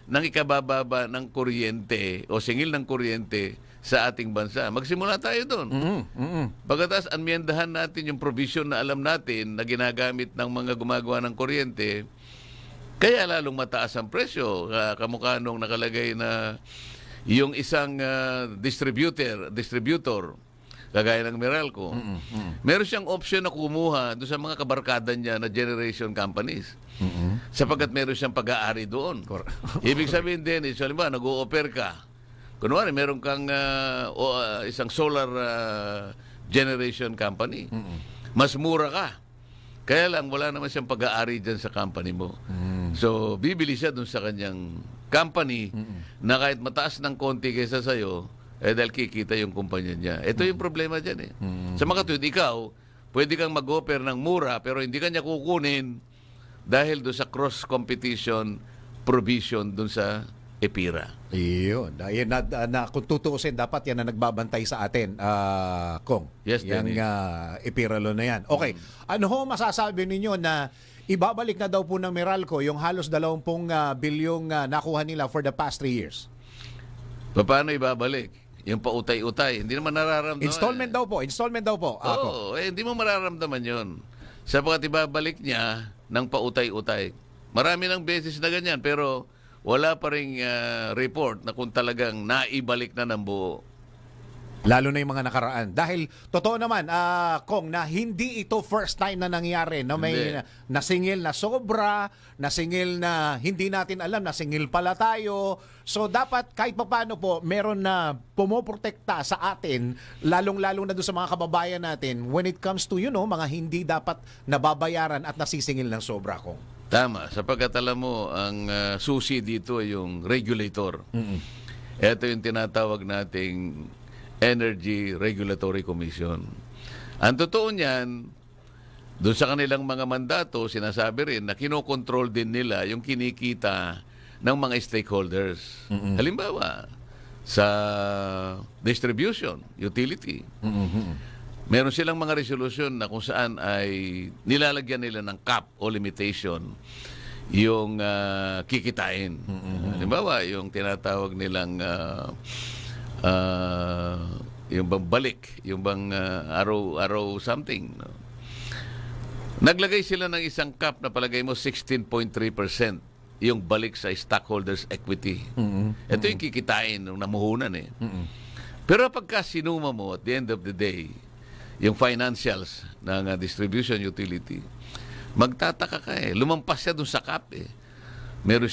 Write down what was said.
ng ikabababa ng kuryente o singil ng kuryente sa ating bansa. Magsimula tayo doon. Pagkatapos amyendahan natin yung provision na alam natin na ginagamit ng mga gumagawa ng kuryente, kaya lalong mataas ang presyo. Kamukha nung nakalagay na yung isang distributor, kagaya ng Meralco, meron siyang option na kumuha doon sa mga kabarkada niya na generation companies. Sapagkat meron siyang pag-aari doon. Ibig sabihin din, halimbawa, nag-o-offer ka. Kunwari, meron kang isang solar generation company. Mas mura ka. Kaya lang, wala naman siyang pag-aari dyan sa company mo. So, bibili siya doon sa kanyang company na kahit mataas ng konti kaysa sa'yo, dahil kikita yung kumpanya niya. Ito yung problema dyan eh. Sa mga tuwid, ikaw, pwede kang mag-offer ng mura pero hindi ka niya kukunin dahil doon sa cross-competition provision doon sa EPIRA. Iyon. Kung tutuusin, dapat yan na nagbabantay sa atin, Kong. Yes, yung EPIRA law na yan. Okay. Ano ho masasabi ninyo na ibabalik na daw po ng Meralco yung halos 20 bilyong nakuha nila for the past 3 years? Paano ibabalik? Yung pautay-utay. Hindi naman nararamdaman. Installment daw po. Installment daw po. Oo. Hindi mo mararamdaman yun. Sapagkat ibabalik niya ng pautay-utay. Marami ng beses na ganyan, pero wala pa ring report na kung talagang naibalik na ng buo. Lalo na yung mga nakaraan. Dahil, totoo naman, Kong, na hindi ito first time na nangyari. No? May nasingil na sobra, nasingil na hindi natin alam, nasingil pala tayo. So, dapat kahit paano po, meron na pumoprotekta sa atin, lalong-lalo na doon sa mga kababayan natin, when it comes to, mga hindi dapat nababayaran at nasisingil ng sobra, Kong. Tama. Sapagkat alam mo, ang susi dito ay yung regulator. Ito yung tinatawag nating Energy Regulatory Commission. Ang totoo niyan, doon sa kanilang mga mandato, sinasabi rin na kinokontrol din nila yung kinikita ng mga stakeholders. Halimbawa, sa distribution, utility. Meron silang mga resolution na kung saan ay nilalagyan nila ng cap o limitation yung kikitain. Halimbawa, yung tinatawag nilang yung bang balik, yung bang araw something. No? Naglagay sila ng isang cap na palagay mo 16.3% yung balik sa stockholders' equity. Ito yung kikitain ng namuhunan eh. Pero pagka sinuma mo at the end of the day, yung financials ng distribution utility, magtataka ka eh. Lumampas siya dun sa cap eh. Meron siya